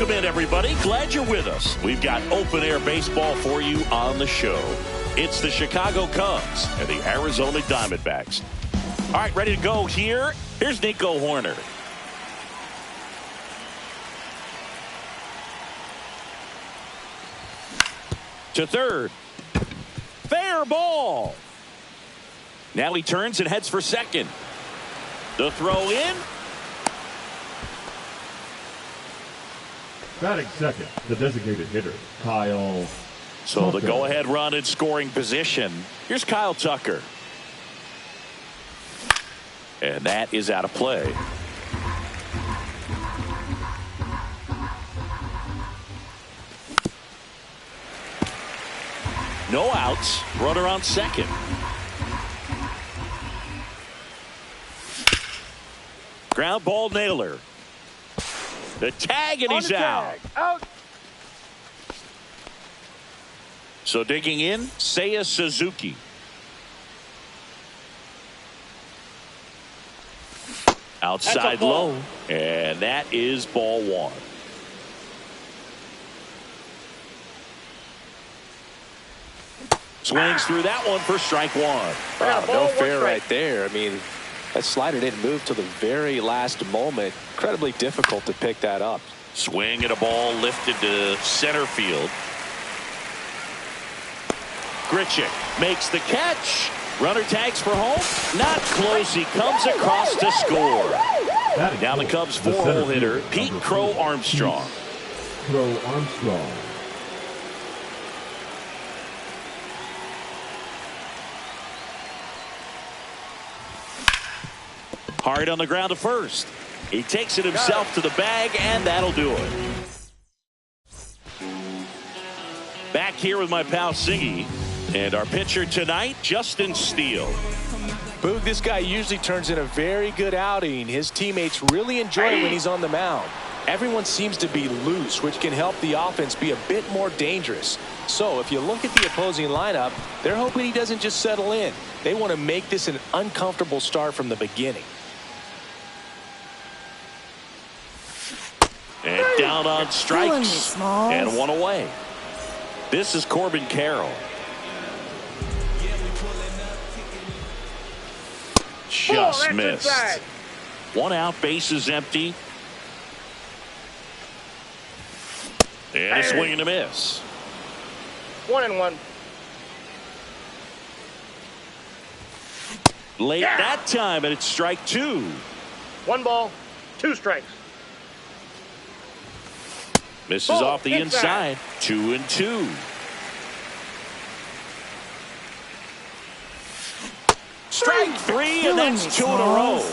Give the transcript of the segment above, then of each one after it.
Welcome in, everybody. Glad you're with us. We've got open-air baseball for you on the show. It's the Chicago Cubs and the Arizona Diamondbacks. All right, ready to go here. Here's Nico Horner. To third. Fair ball. Now he turns and heads for second. The throw in. Batting second, the designated hitter, Kyle. So Tucker. the go-ahead run in scoring position. Here's Kyle Tucker. And that is out of play. No outs. Runner on second. Ground ball nailer. The tag, and he's out. So digging in, Seiya Suzuki. Outside low. And that is ball one. Swings through that one for strike one. Wow, no fair right there. I mean, that slider didn't move till the very last moment. Incredibly difficult to pick that up. Swing and a ball lifted to center field. Grichuk makes the catch. Runner tags for home. Not close. He comes across to score. Now the Cubs four-hole hitter, Pete Crow Armstrong. Crow Armstrong. Hard on the ground to first. He takes it himself to the bag, and that'll do it. Back here with my pal Siggy, and our pitcher tonight, Justin Steele. Boog, this guy usually turns in a very good outing. His teammates really enjoy it when he's on the mound. Everyone seems to be loose, which can help the offense be a bit more dangerous. So if you look at the opposing lineup, they're hoping he doesn't just settle in. They want to make this an uncomfortable start from the beginning. And down on strikes. And one away. This is Corbin Carroll. Just missed. One out, bases empty. And a swing and a miss. 1-1. Late that time, and it's strike two. 1 ball, 2 strikes. Misses off the inside. 2-2. Strike three, and that's 2 in a row.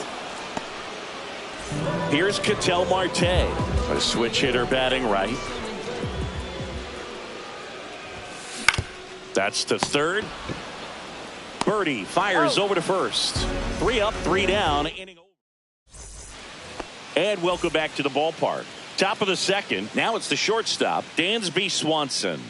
Here's Ketel Marte, a switch hitter batting right. That's to third. Birdie fires over to first. 3 up, 3 down. Inning over. And welcome back to the ballpark. Top of the second. Now it's the shortstop, Dansby Swanson.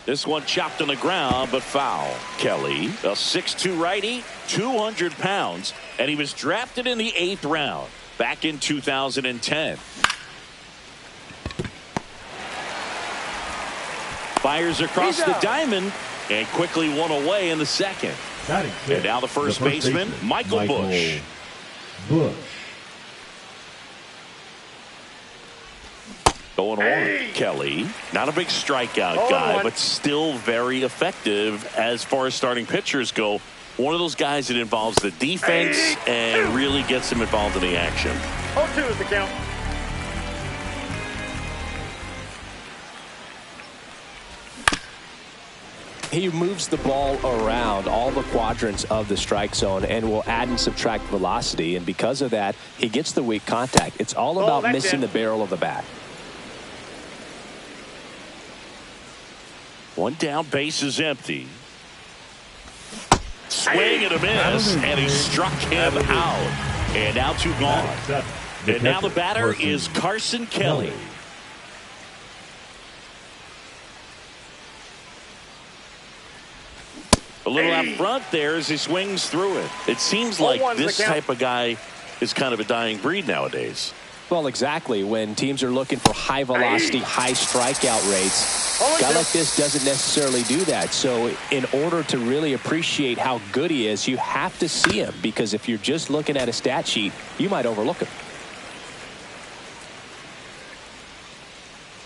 This one chopped on the ground, but foul. Kelly, a 6'2 righty, 200 pounds, and he was drafted in the 8th round back in 2010. Fires across the diamond and quickly one away in the second. And now the first baseman, Michael Busch. Going on, Kelly. Not a big strikeout guy, but still very effective as far as starting pitchers go. One of those guys that involves the defense and really gets them involved in the action. 0-2 is the count. He moves the ball around all the quadrants of the strike zone and will add and subtract velocity. And because of that, he gets the weak contact. It's all about missing the barrel of the bat. One down, base is empty. Swing and a miss, and he struck him out. And now 2 gone. And now the batter is Carson Kelly. A little out front there as he swings through it. It seems like this type of guy is kind of a dying breed nowadays. Well, exactly. When teams are looking for high velocity, high strikeout rates, a guy like this doesn't necessarily do that. So in order to really appreciate how good he is, you have to see him, because if you're just looking at a stat sheet, you might overlook him.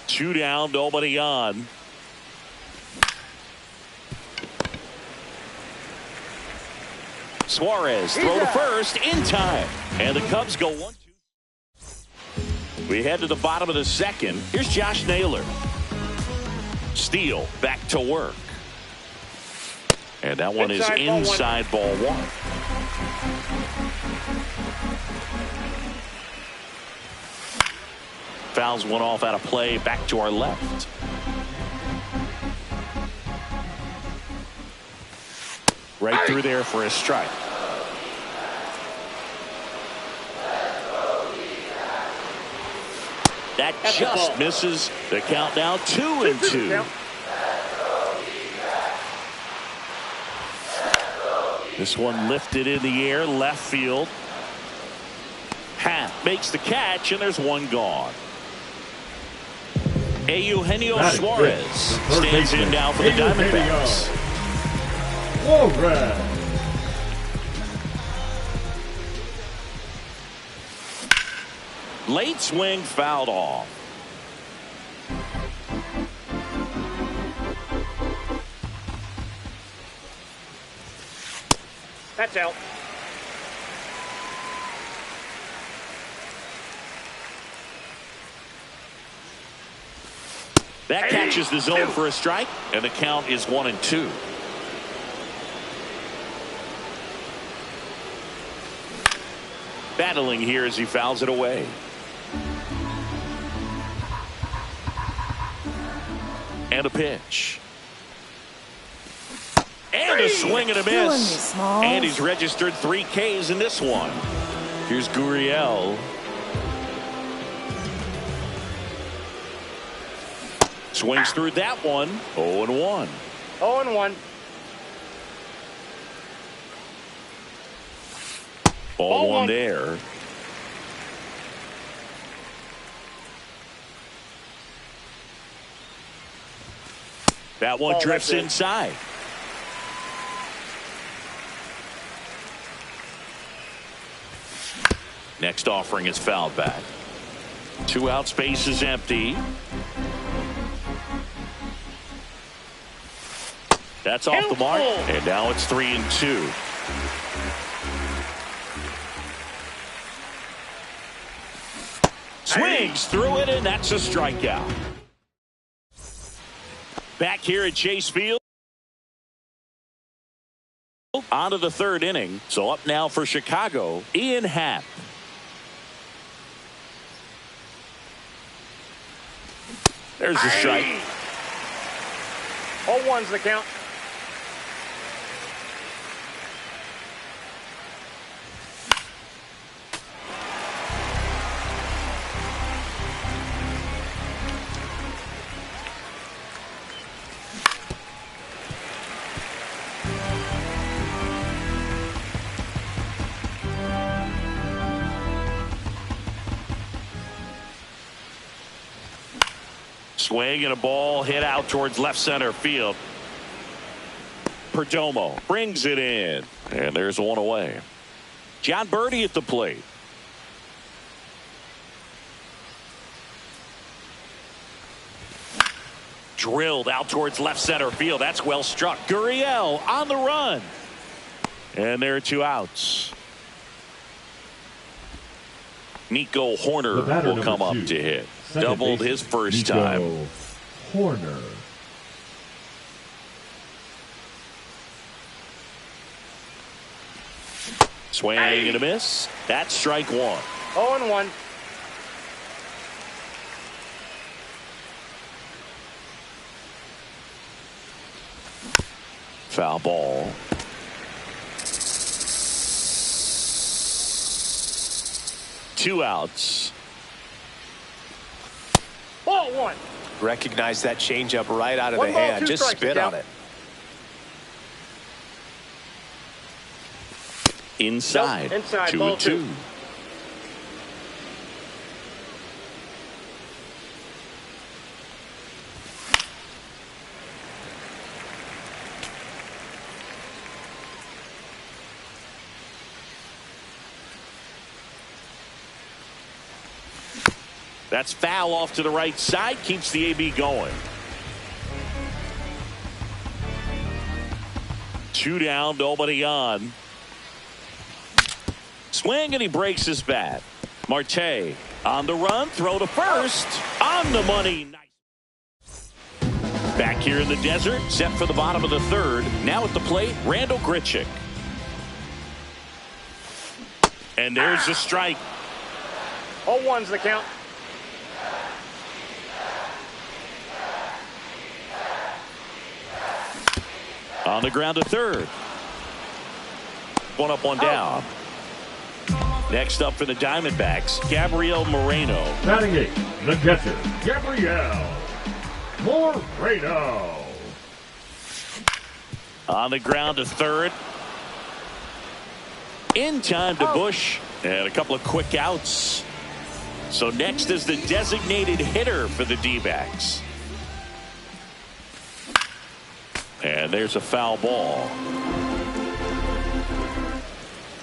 2 down, nobody on. Suarez throw to first in time. And the Cubs go 1-2. We head to the bottom of the second. Here's Josh Naylor. Steele back to work. And that one is inside ball one. Fouls one off out of play, back to our left. Right through there for a strike. That just misses. The count now 2-2. This one lifted in the air, left field. Happ makes the catch, and there's one gone. Eugenio Suarez stands in now for the Diamondbacks. Suarez. Late swing fouled off. That's out. That catches the zone for a strike, and the count is 1-2. Battling here as he fouls it away. And a pitch. And a swing and a miss. And he's registered 3 Ks in this one. Here's Gurriel. Swings through that one. 0-1. 0-1. Ball one there. That one drifts inside. Next offering is fouled back. 2 out, space is empty. That's off the mark, and now it's 3-2. Swings through it, and that's a strikeout. Back here at Chase Field. On to the 3rd inning. So up now for Chicago, Ian Happ. There's the strike. 0-1's the count. Swing and a ball hit out towards left center field. Perdomo brings it in, and there's one away. John Birdie at the plate. Drilled out towards left center field. That's well struck. Gurriel on the run, and there are 2 outs. Nico Horner will come up to hit. Doubled his first time. Horner. Swing and a miss. That's strike 1. 0-1. Foul ball. Two outs. Ball 1. Recognize that changeup right out of the hand. Just spit on it. Inside. Nope. Inside. 2-2. That's foul off to the right side. Keeps the AB going. 2 down, nobody on. Swing, and he breaks his bat. Marte on the run, throw to first. On the money. Nice. Back here in the desert, set for the bottom of the third. Now at the plate, Randall Grichuk. And there's a strike. 0-1's the count. On the ground to third. 1 up, 1 down. Next up for the Diamondbacks, Gabriel Moreno. Batting 8, the catcher, Gabriel Moreno. On the ground to third. In time to Bush. And a couple of quick outs. So next is the designated hitter for the D-backs. And there's a foul ball.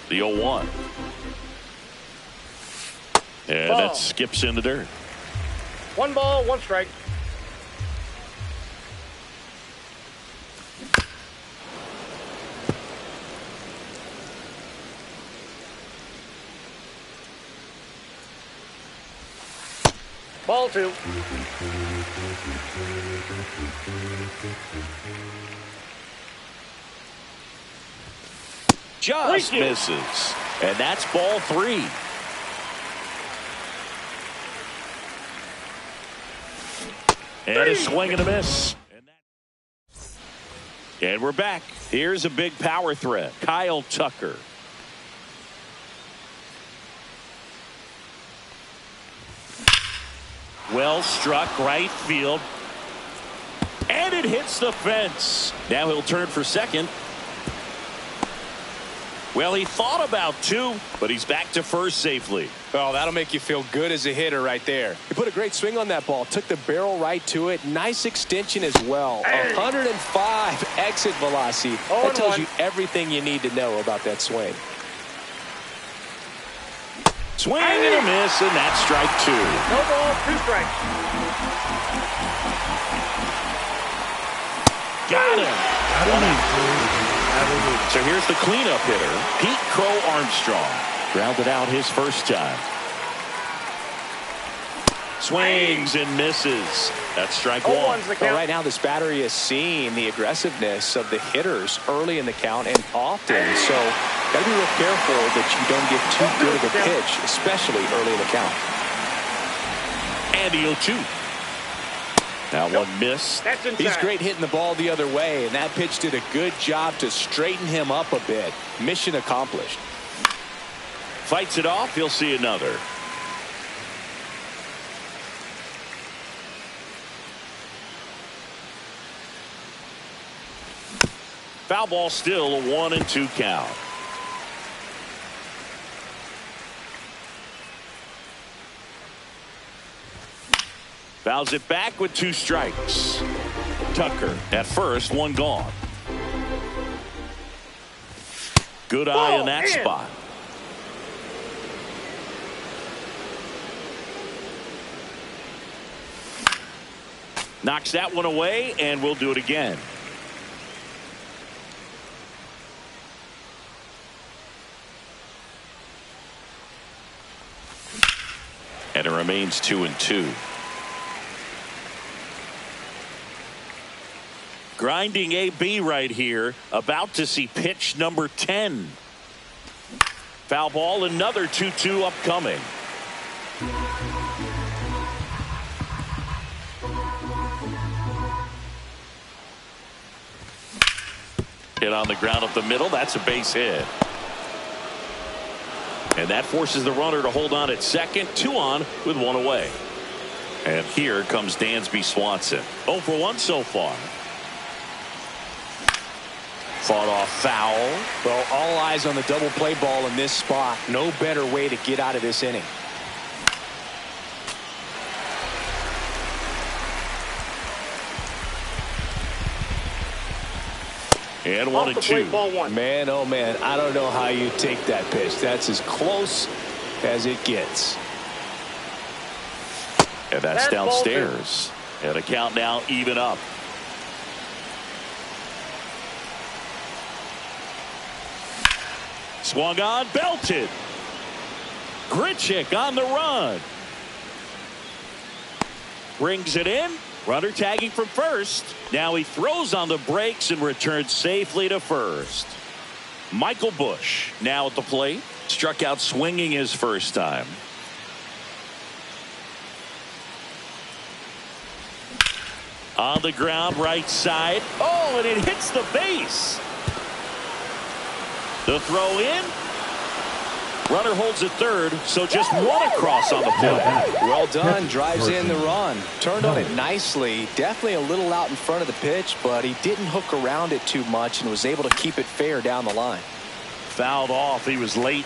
The 0-1. And that skips in the dirt. 1 ball, 1 strike. Ball 2. Just misses. And that's ball 3. And a swing and a miss. And we're back. Here's a big power threat. Kyle Tucker. Well struck right field. And it hits the fence. Now he'll turn for second. Well, he thought about 2, but he's back to first safely. Oh, that'll make you feel good as a hitter right there. He put a great swing on that ball. Took the barrel right to it. Nice extension as well. 105 exit velocity. That tells you everything you need to know about that swing. Swing and a miss, and that's strike 2. No ball, 2 strikes. Got him. So here's the cleanup hitter, Pete Crow Armstrong. Grounded out his first time. Swings and misses. That's strike 1. Well, right now this battery is seeing the aggressiveness of the hitters early in the count and often. So got to be real careful that you don't get too good of a pitch, especially early in the count. And the 0-2. Now 1 miss. He's great hitting the ball the other way, and that pitch did a good job to straighten him up a bit. Mission accomplished. Fights it off. He'll see another. Foul ball still, a 1-2 count. Fouls it back with 2 strikes. Tucker at first, 1 gone. Good eye in that spot. Knocks that one away, and we'll do it again. And it remains 2-2. Grinding AB right here, about to see pitch number 10. Foul ball, another 2-2 upcoming. Hit on the ground up the middle. That's a base hit. And that forces the runner to hold on at second. 2 on with 1 away. And here comes Dansby Swanson. 0 for 1 so far. Fought off foul. Well, all eyes on the double play ball in this spot. No better way to get out of this inning. And 1-2. Ball 1. Man, oh man, I don't know how you take that pitch. That's as close as it gets. And that's Ball downstairs. And a count now even up. Swung on, belted. Grichuk on the run. Brings it in. Runner tagging from first. Now he throws on the brakes and returns safely to first. Michael Busch now at the plate. Struck out swinging his first time. On the ground, right side. Oh, and it hits the base. The throw in. Runner holds at third, so just one across on the play. Well done. Drives in the run. Turned on it nicely. Definitely a little out in front of the pitch, but he didn't hook around it too much and was able to keep it fair down the line. Fouled off. He was late.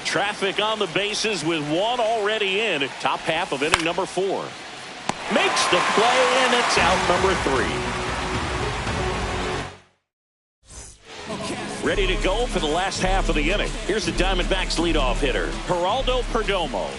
Traffic on the bases with one already in. Top half of inning number 4. Makes the play, and it's out number 3. Ready to go for the last half of the inning. Here's the Diamondbacks leadoff hitter, Geraldo Perdomo.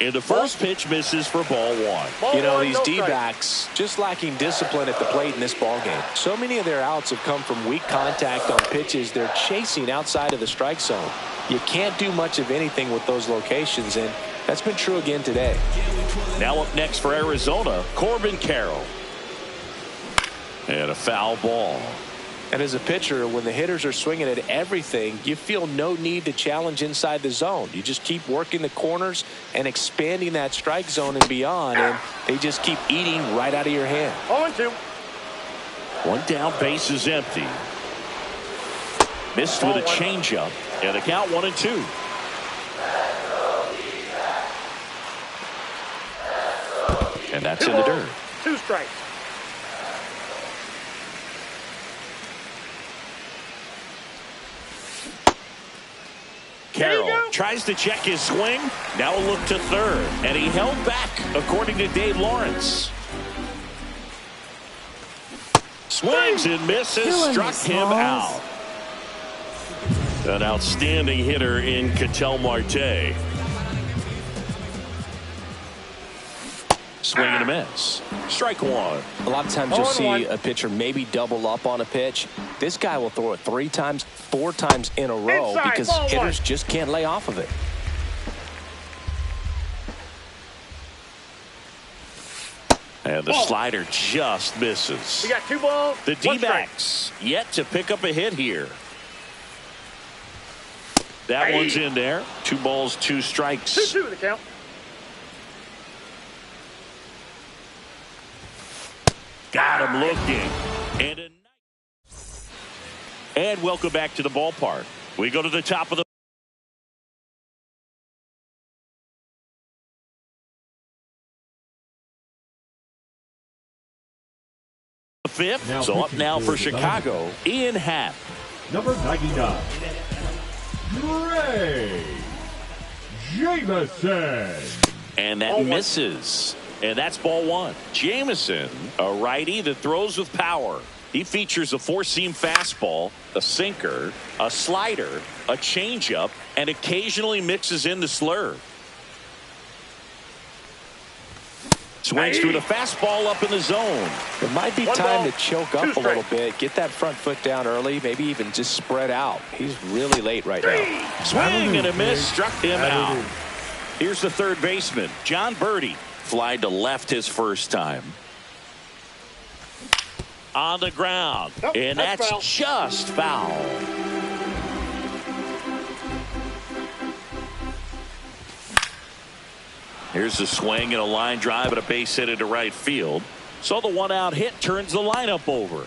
And the first pitch misses for ball 1. You know, these D-backs just lacking discipline at the plate in this ballgame. So many of their outs have come from weak contact on pitches they're chasing outside of the strike zone. You can't do much of anything with those locations, and that's been true again today. Now up next for Arizona, Corbin Carroll. And a foul ball. And as a pitcher, when the hitters are swinging at everything, you feel no need to challenge inside the zone. You just keep working the corners and expanding that strike zone and beyond, and they just keep eating right out of your hand. 0-2. One down, base is empty. Missed with a changeup, and the count 1-2. And that's in the dirt. 2 strikes. Carroll tries to check his swing. Now a look to third. And he held back, according to Dave Lawrence. Swings and misses. Struck him out. An outstanding hitter in Ketel Marte. Swing and a miss. Strike 1. A lot of times you'll see a pitcher maybe double up on a pitch. This guy will throw it 3 times, 4 times in a row because hitters just can't lay off of it. And the slider just misses. We got 2 balls. The D-backs yet to pick up a hit here. That one's in there. 2 balls, 2 strikes. 2-2 the count. Got him looking. And welcome back to the ballpark. We go to the top of the fifth. So up now for Chicago, Ian Happ. Number 99, Ray Jameson. And that misses. And that's ball 1. Jameson, a righty that throws with power. He features a 4-seam fastball, a sinker, a slider, a changeup, and occasionally mixes in the slurve. Swings through the fastball up in the zone. It might be time to choke up a little bit, get that front foot down early, maybe even just spread out. He's really late right now. Swing and a miss, struck him out. Here's the third baseman, John Birdie. Flied to left his first time. On the ground. And that's foul. Just foul. Here's the swing and a line drive and a base hit into right field. So the 1-out hit turns the lineup over.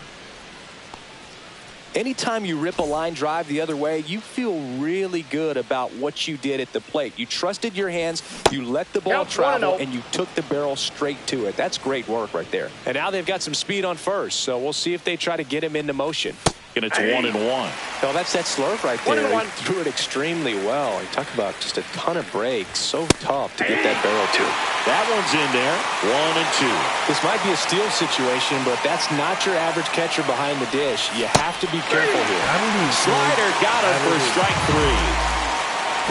Anytime you rip a line drive the other way, you feel really good about what you did at the plate. You trusted your hands, you let the ball travel, and you took the barrel straight to it. That's great work right there. And now they've got some speed on first, so we'll see if they try to get him into motion. And it's 1-1. No, that's that slurve right there. He threw it extremely well. You talk about just a ton of breaks. So tough to get that barrel to. That one's in there. 1-2. This might be a steal situation, but that's not your average catcher behind the dish. You have to be careful here. Slider got him for strike 3.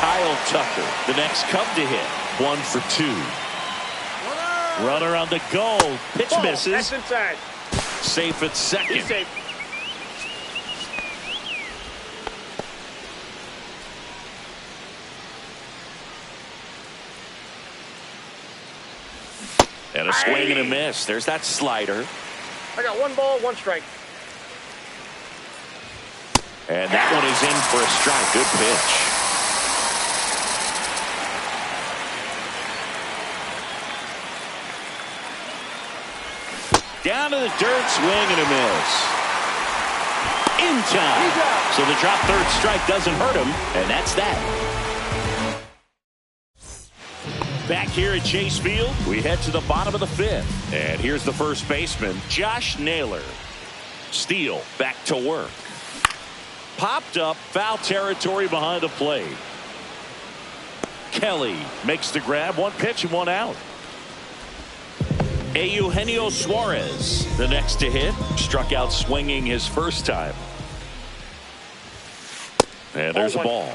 Kyle Tucker, the next Cub to hit. 1 for 2. Runner on the go. Pitch Ball. misses. That's inside. Safe at second. He's safe. And a swing and a miss. There's that slider. I got 1 ball, 1 strike. And that one is in for a strike. Good pitch. Down to the dirt, swing and a miss. In time. So the drop third strike doesn't hurt him, and that's that. Back here at Chase Field, we head to the bottom of the 5th. And here's the first baseman, Josh Naylor. Steele back to work. Popped up, foul territory behind the plate. Kelly makes the grab, 1 pitch and 1 out. Eugenio Suarez, the next to hit, struck out swinging his first time. And there's a ball.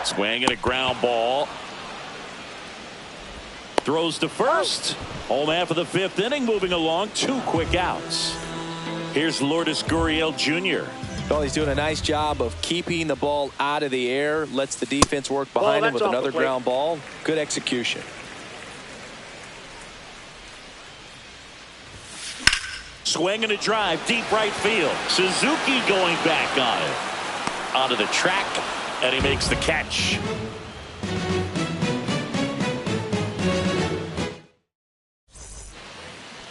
Swing and a ground ball. Throws to first. Home half of the 5th inning, moving along. 2 quick outs. Here's Lourdes Gurriel Jr. Well, he's doing a nice job of keeping the ball out of the air. Lets the defense work behind him with another ground ball. Good execution. Swing and a drive, deep right field. Suzuki going back on it. Onto the track, and he makes the catch.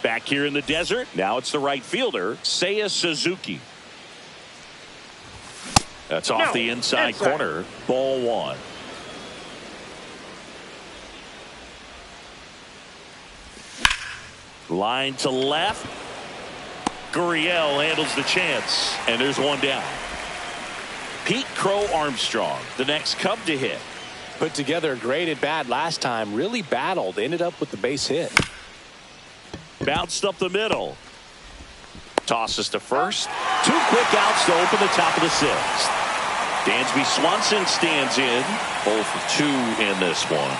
Back here in the desert, now it's the right fielder, Seiya Suzuki. That's off the inside corner. Ball 1. Line to left. Gurriel handles the chance, and there's 1 down. Pete Crow Armstrong, the next Cub to hit. Put together a great at bat last time. Really battled. Ended up with the base hit. Bounced up the middle. Tosses to first. 2 quick outs to open the top of the 6th. Dansby Swanson stands in. 0 for 2 in this one.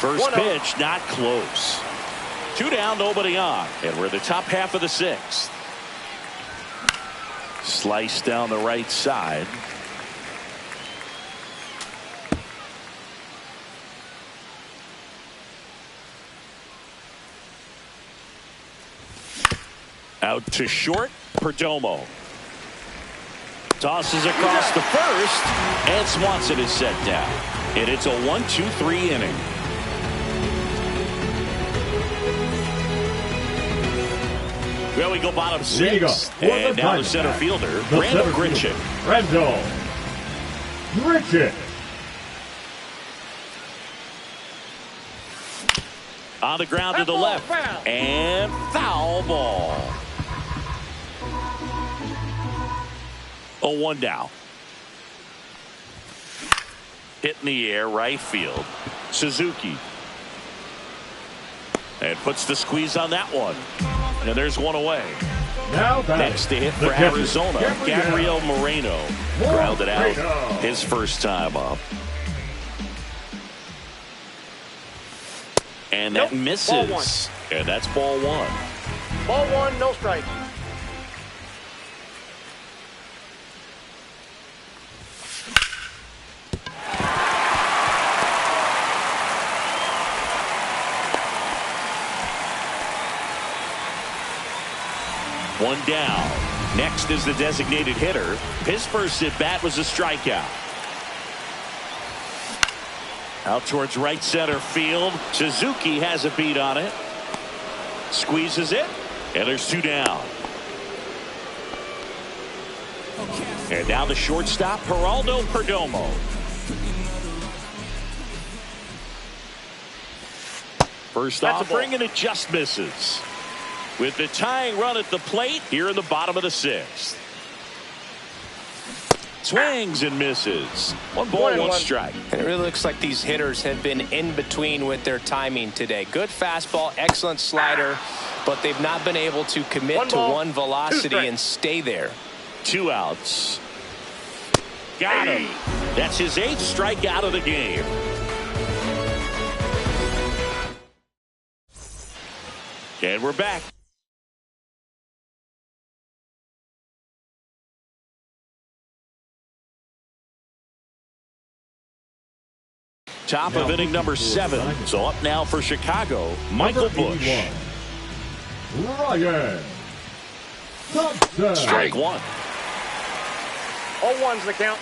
First pitch, not close. 2 down, nobody on. And we're the top half of the 6th. Slice down the right side. Out to short, Perdomo. Tosses across the first, and Swanson is set down. And it's a 1-2-3 inning. Well, we go bottom 6. And now the center fielder, Randall Grichuk. Randall Grichuk. On the ground to the left. And foul ball. 0-1 down. Hit in the air, right field. Suzuki. And puts the squeeze on that one. And there's 1 away. Now next to hit for Arizona, Gabriel Moreno. Grounded out his first time up. And that misses. And that's ball 1. Ball 1, no strike. One down. Next is the designated hitter. His first at bat was a strikeout. Out towards right center field. Suzuki has a beat on it. Squeezes it. And there's 2 down. And now the shortstop, Geraldo Perdomo. First off, bringing it just misses. With the tying run at the plate here in the bottom of the 6th. Swings and misses. 1 ball, 1 strike. And it really looks like these hitters have been in between with their timing today. Good fastball, excellent slider, but they've not been able to commit to one velocity and stay there. 2 outs. Got him. That's his 8th strikeout of the game. And we're back. Top of inning number 7. So up now for Chicago, Michael Busch. Ryan Thompson. Strike 1. 0-1's the count.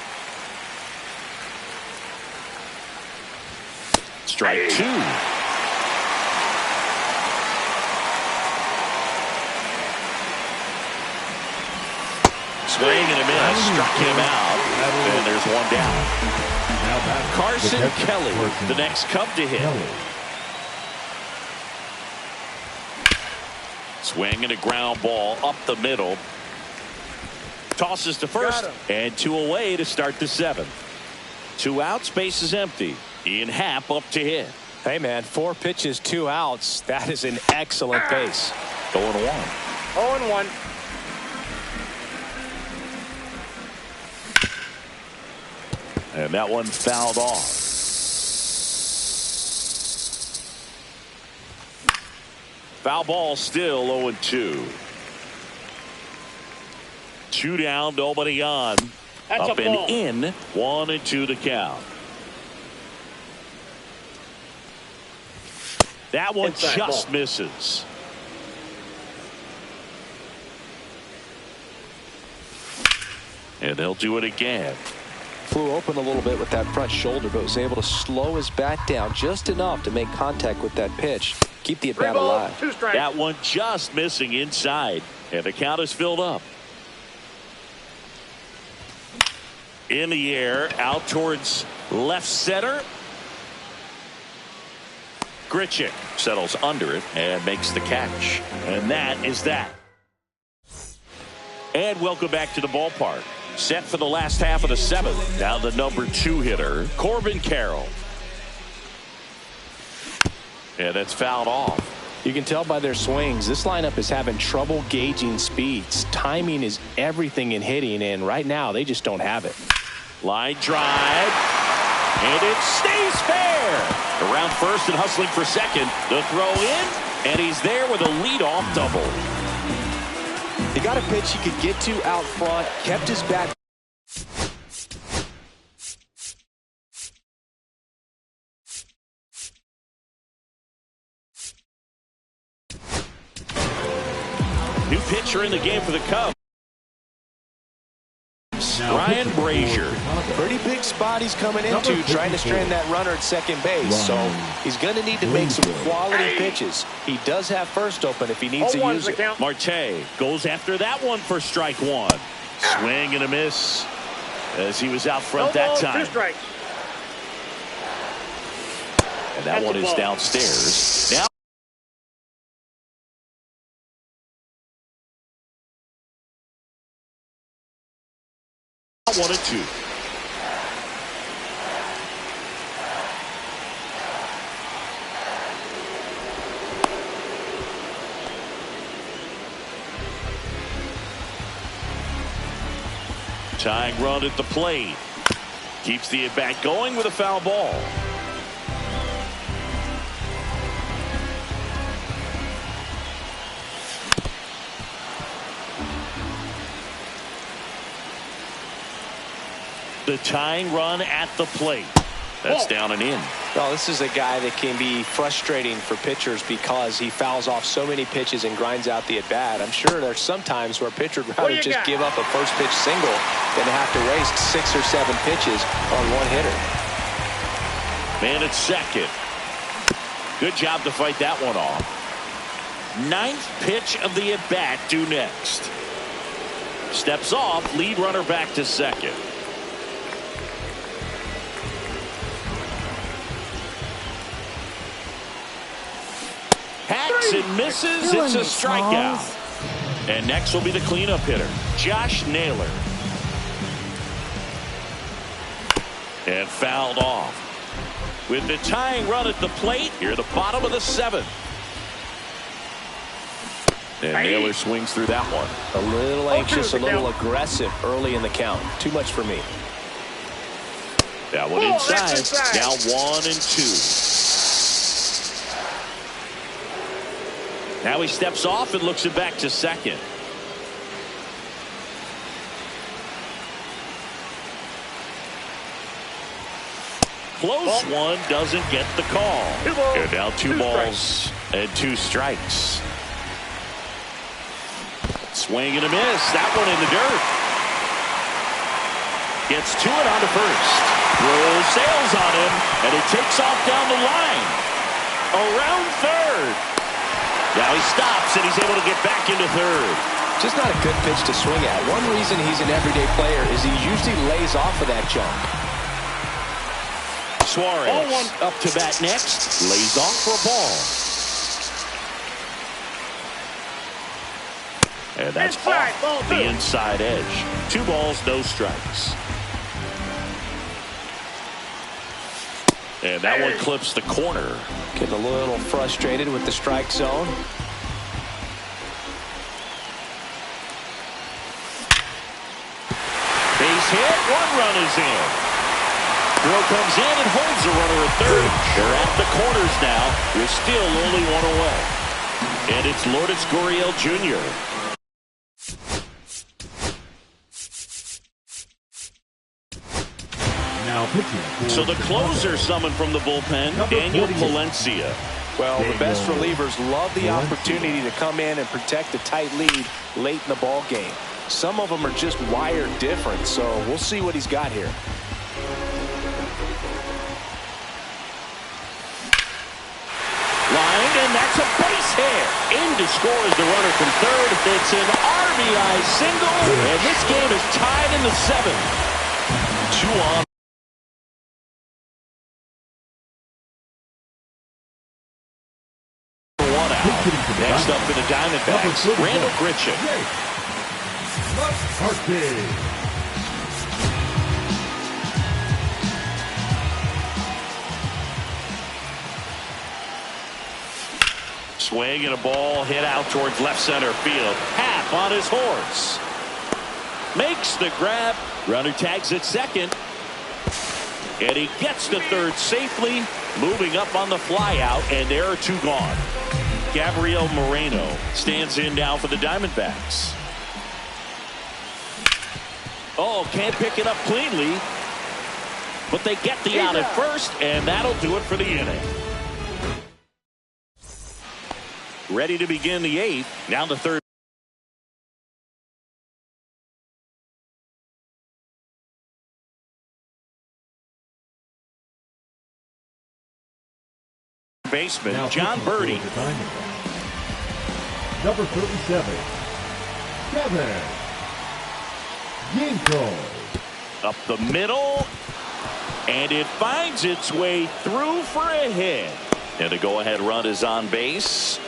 Strike 2. Swing and a miss. Struck him out. And there's 1 down. Carson Kelly, the next Cub to hit. Swing and a ground ball up the middle. Tosses to first, and 2 away to start the 7th. 2 outs, base is empty. Ian Happ up to hit. Hey, man, 4 pitches, 2 outs. That is an excellent pace. 0-1. 0-1. And that one fouled off. Foul ball still 0-2. 2 down, nobody on. That's up a ball. and in, 1-2 the count. That one Inside just ball. misses. And they'll do it again. Flew open a little bit with that front shoulder, but was able to slow his bat down just enough to make contact with that pitch. Keep the 3 at-bat balls, alive. 2 strikes. That one just missing inside, and the count is filled up. In the air, out towards left center. Grichuk settles under it and makes the catch. And that is that. And welcome back to the ballpark. Set for the last half of the 7th. Now the number 2 hitter, Corbin Carroll. And it's fouled off. You can tell by their swings, this lineup is having trouble gauging speeds. Timing is everything in hitting, and right now they just don't have it. Line drive. And it stays fair. Around first and hustling for second. The throw in, and he's there with a leadoff double. He got a pitch he could get to out front, kept his bat. New pitcher in the game for the Cubs. Ryan Brazier. Pretty big spot he's coming into, trying to strand that runner at second base. So he's going to need to make some quality pitches. He does have first open if he needs to use it. Marte goes after that one for strike 1. Swing and a miss as he was out front that time. 2 strikes. And that one is downstairs. Now 1-2. Tying run at the plate. Keeps the at-bat going with a foul ball. The tying run at the plate. That's down and in. Well, this is a guy that can be frustrating for pitchers because he fouls off so many pitches and grinds out the at-bat. I'm sure there's some times where a pitcher would rather just give up a first pitch single than to have to waste 6 or 7 pitches on one hitter. Man at second. Good job to fight that one off. 9th pitch of the at-bat due next. Steps off, lead runner back to second. Hacks and misses. It's a strikeout. And next will be the cleanup hitter, Josh Naylor. And fouled off. With the tying run at the plate, here at the bottom of the 7th. And Naylor swings through that one. A little anxious, a little aggressive early in the count. Too much for me. That one inside. Now 1-2. Now he steps off and looks it back to second. Close one, doesn't get the call. And now 2 balls and 2 strikes. Swing and a miss. That one in the dirt. Gets to it on to first. Throws sails on him, and it takes off down the line. Around third. Now he stops, and he's able to get back into third. Just not a good pitch to swing at. One reason he's an everyday player is he usually lays off of that jump. Suarez up to bat next. Lays off for a ball. And that's off the inside edge. 2 balls, no strikes. And that one clips the corner. Getting a little frustrated with the strike zone. Base hit. 1 run is in. Throw comes in and holds the runner at third. They're at the corners now. We're still only 1 away. And it's Lourdes Gurriel Jr. Now pitching. So the closer summoned from the bullpen, Daniel Palencia. Well, the best relievers love the opportunity to come in and protect a tight lead late in the ball game. Some of them are just wired different, so we'll see what he's got here. Lined, and that's a base hit. In to score is the runner from third. It's an RBI single, and this game is tied in the 7th. 2 on. Next up for the Diamondbacks, Randall Grichuk. Swing and a ball hit out towards left center field. Half on his horse. Makes the grab. Runner tags at second. And he gets to third safely. Moving up on the fly out, and there are 2 gone. Gabriel Moreno stands in now for the Diamondbacks. Oh, can't pick it up cleanly. But they get the out at first, and that'll do it for the inning. Ready to begin the 8th. Now the third. Baseman John Birdie. Number 37, Kevin Yinko. Up the middle, and it finds its way through for a hit. And the go-ahead run is on base.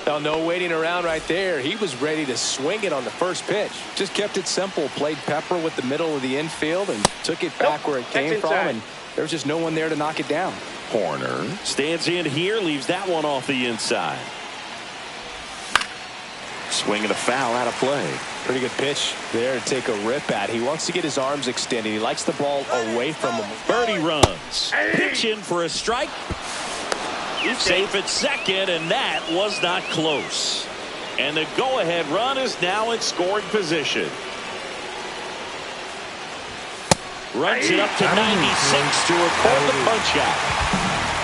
Oh, no waiting around right there. He was ready to swing it on the first pitch. Just kept it simple. Played pepper with the middle of the infield and took it back where it came from. And there was just no one there to knock it down. Horner stands in here, leaves that one off the inside. Swing and a foul out of play. Pretty good pitch there to take a rip at. He wants to get his arms extended. He likes the ball away from him. Birdie runs. Pitch in for a strike. Safe at second, and that was not close. And the go-ahead run is now in scoring position. Runs it up to 96 to record the punch out.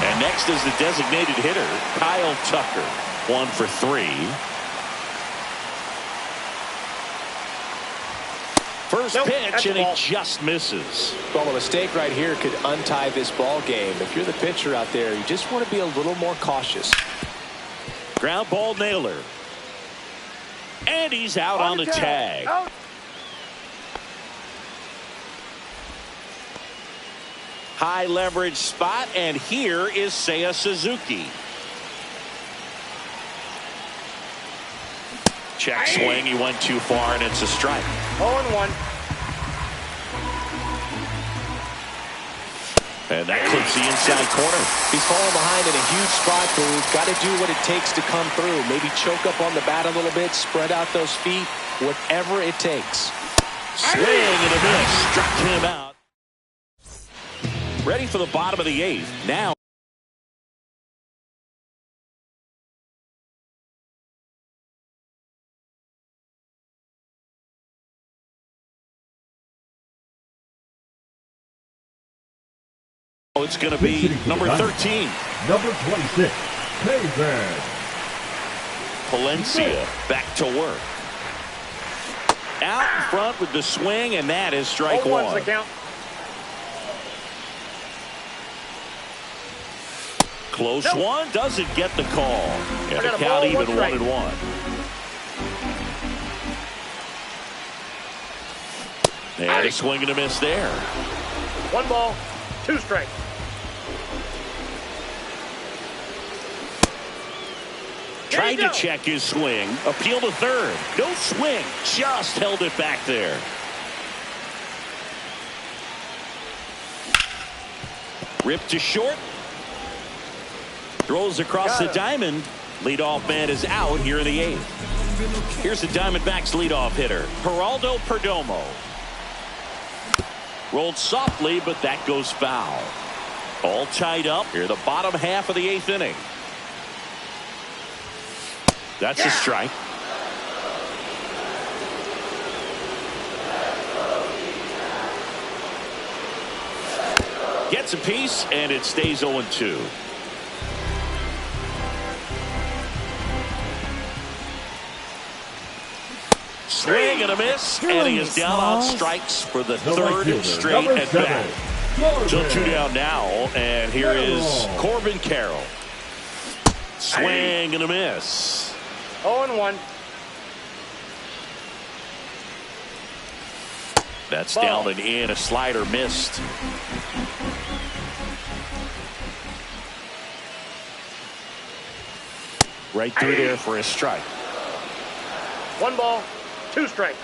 And next is the designated hitter, Kyle Tucker. 1 for 3. First pitch, and it just misses. Well, a mistake right here could untie this ball game. If you're the pitcher out there, you just want to be a little more cautious. Ground ball Naylor. And he's out on the tag. High leverage spot, and here is Seiya Suzuki. Check swing, he went too far, and it's a strike. 0-1. And that clips the inside corner. He's falling behind in a huge spot, Boo. Got to do what it takes to come through. Maybe choke up on the bat a little bit, spread out those feet, whatever it takes. Swing and a miss. Struck him out. Ready for the bottom of the eighth. Now. It's going to be number 13. Number 26, David. Palencia back to work. Out in front with the swing, and that is strike one. The count. Close one, doesn't get the call. And the count even 1-1. And a swing and a miss there. 1 ball, 2 strikes. Trying to check his swing. Appeal to third. No swing. Just held it back there. Ripped to short. Throws across the diamond. Leadoff man is out here in the eighth. Here's the Diamondbacks leadoff hitter, Geraldo Perdomo. Rolled softly, but that goes foul. All tied up here, the bottom half of the eighth inning. That's a strike. Gets a piece, and it stays 0-2. Swing and a miss, and he is down on strikes for the third straight at bat. So 2 down now, and here is Corbin Carroll. Swing and a miss. 0-1. That's down and in. A slider missed. Right through there for a strike. 1 ball, 2 strikes.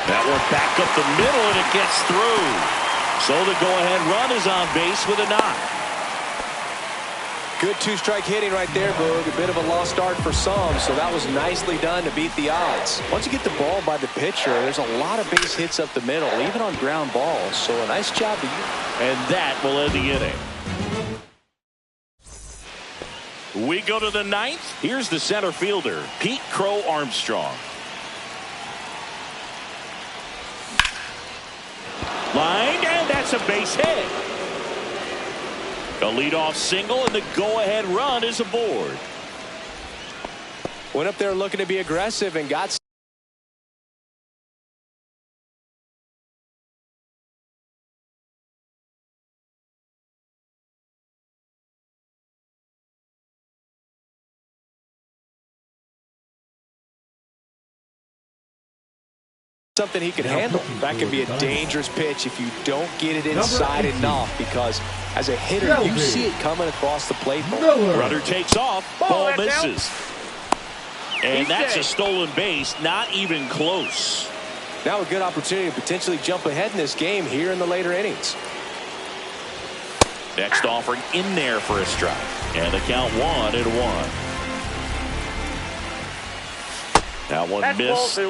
That one back up the middle, and it gets through. So the go-ahead run is on base with a knock. Good 2-strike hitting right there, Boog. A bit of a lost start for some, so that was nicely done to beat the odds. Once you get the ball by the pitcher, there's a lot of base hits up the middle, even on ground balls. So a nice job to you. And that will end the inning. We go to the ninth. Here's the center fielder, Pete Crow Armstrong. Line, and that's a base hit. A leadoff single, and the go-ahead run is aboard. Went up there looking to be aggressive and got something he could handle. That can be a dangerous pitch if you don't get it inside enough, because as a hitter, you see it coming across the plate. Runner takes off. Ball misses. And that's a stolen base. Not even close. Now a good opportunity to potentially jump ahead in this game here in the later innings. Next offering in there for a strike. And the count 1-1. That one missed.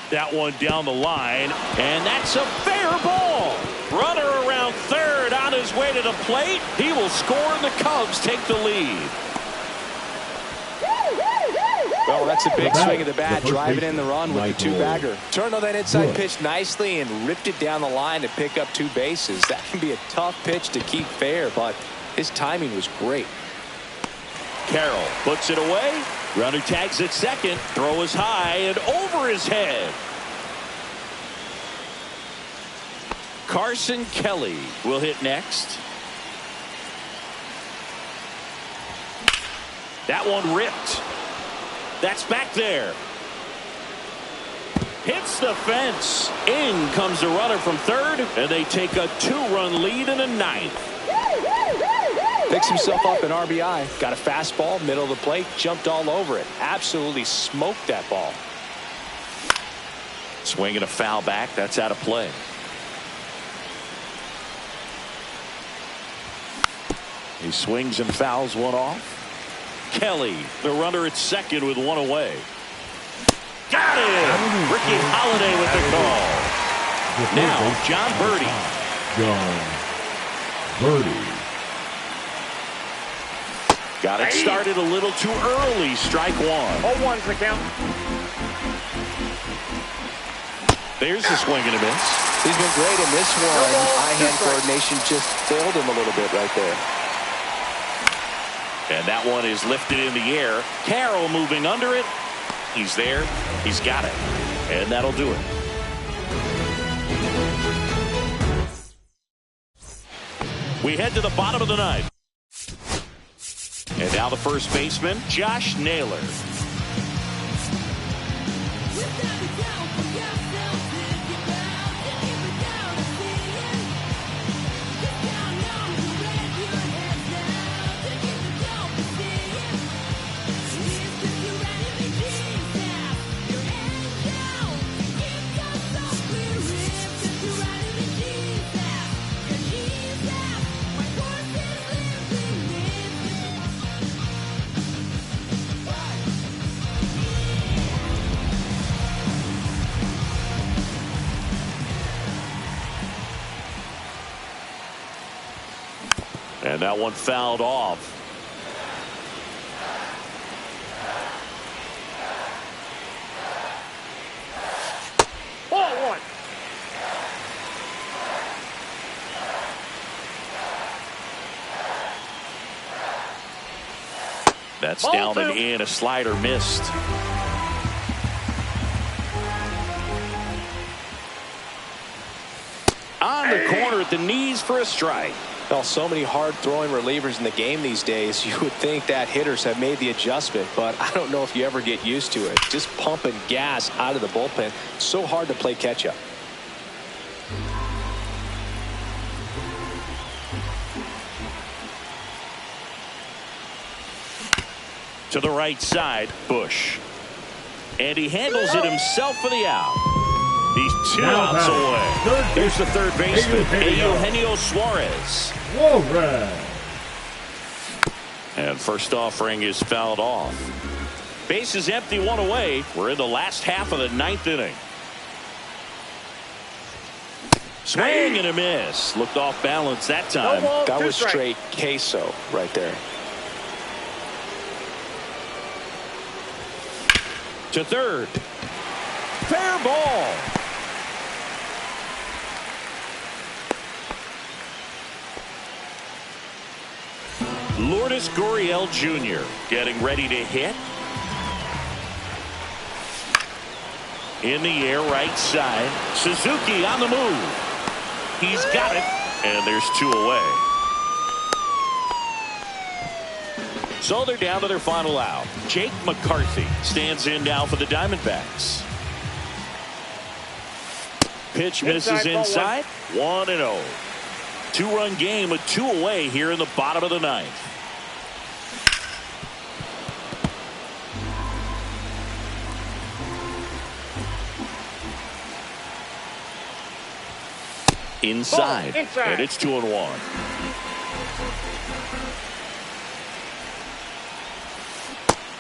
That one down the line, and that's a fair ball. Runner around third on his way to the plate. He will score, and the Cubs take the lead. Well, that's a big swing of the bat, driving in the run with the 2-bagger. Turned on that inside pitch nicely and ripped it down the line to pick up 2 bases. That can be a tough pitch to keep fair, but his timing was great. Carroll puts it away. Runner tags at second. Throw is high and over his head. Carson Kelly will hit next. That one ripped. That's back there. Hits the fence. In comes the runner from third, and they take a 2-run lead in the ninth. Picks himself up an RBI. Got a fastball, middle of the plate, jumped all over it. Absolutely smoked that ball. Swinging a foul back. That's out of play. He swings and fouls one off. Kelly, the runner at second with one away. Got him! Ricky Holiday with the call. Now, John Birdie. John Birdie. Got it started a little too early. Strike one. 0-1's the count. There's the swing and a miss. He's been great in this one. Eye-hand coordination just failed him a little bit right there. And that one is lifted in the air. Carroll moving under it. He's there. He's got it. And that'll do it. We head to the bottom of the ninth. And now the first baseman, Josh Naylor. And that one fouled off. Ball one. That's Ball down two. and in. A slider missed. On the corner at the knees for a strike. Well, so many hard-throwing relievers in the game these days, you would think that hitters have made the adjustment, but I don't know if you ever get used to it. Just pumping gas out of the bullpen. So hard to play catch-up. To the right side, Bush. And he handles it himself for the out. He's two Now outs batting, away. third Here's the third baseman, Eugenio. Eugenio Suarez. Suarez. And first offering is fouled off. Base is empty, one away. We're in the last half of the ninth inning. Swing and a miss. Looked off balance that time. No ball, That two was strikes. straight queso right there. To third. Fair ball. Lourdes Gurriel Jr. getting ready to hit. In the air, right side. Suzuki on the move. He's got it. And there's two away. So they're down to their final out. Jake McCarthy stands in now for the Diamondbacks. Pitch misses inside. 1-0. Two-run game with two away here in the bottom of the ninth. Inside. Inside. And it's 2-1.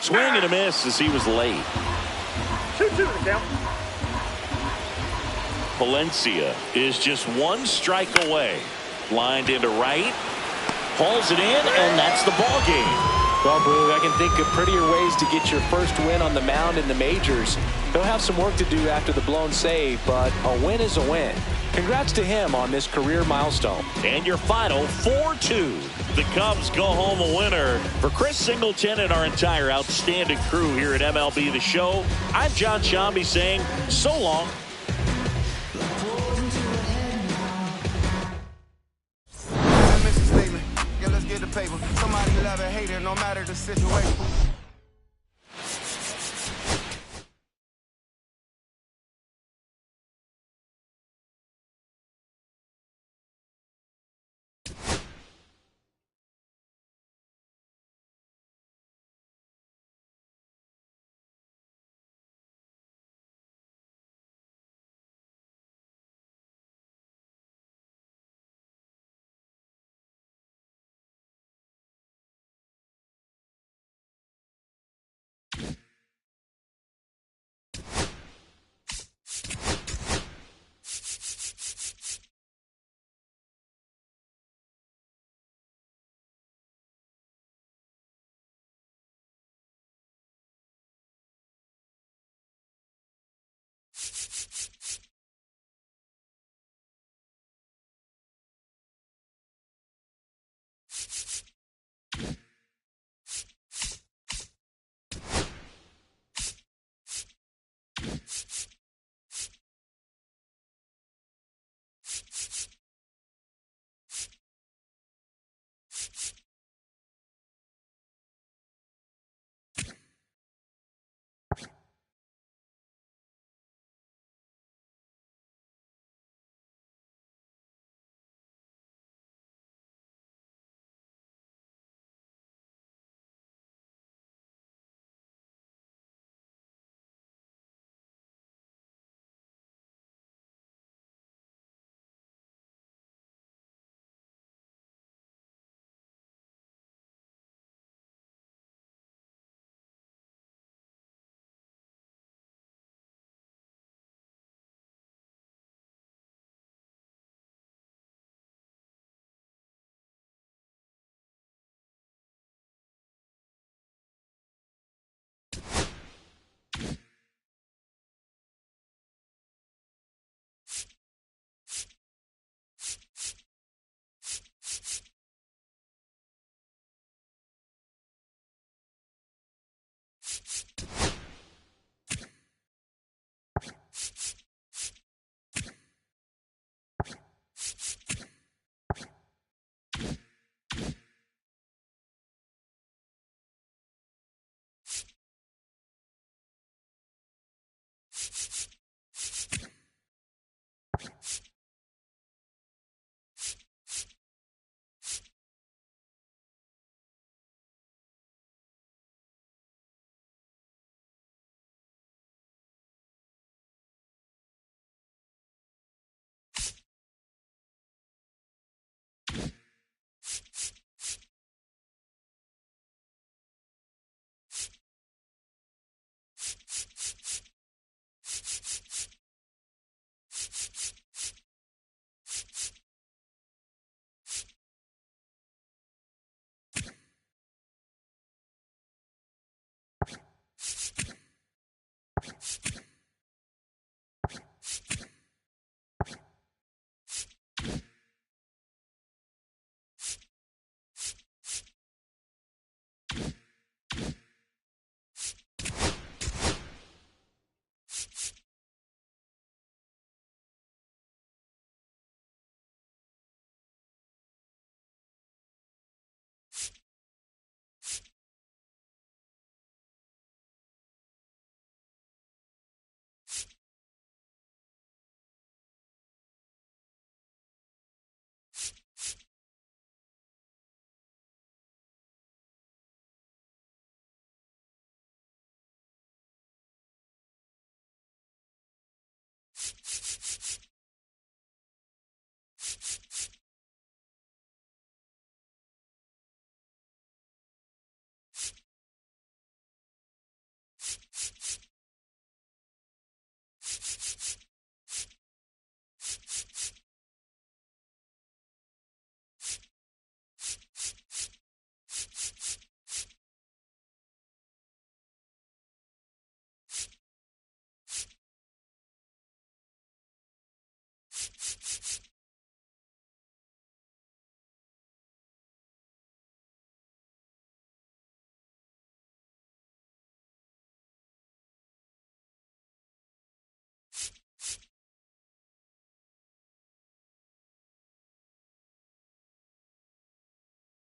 Swing and a miss as he was late. 2-2 the count. Valencia is just one strike away. Lined into right. Hauls it in, and that's the ball game. Well, Blue, I can think of prettier ways to get your first win on the mound in the majors. He'll have some work to do after the blown save, but a win is a win. Congrats to him on this career milestone. And your final 4-2. The Cubs go home a winner. For Chris Singleton and our entire outstanding crew here at MLB The Show, I'm John Shambi saying so long. Mission statement. Yeah, let's get the paper. Somebody love it, hate it, no matter the situation.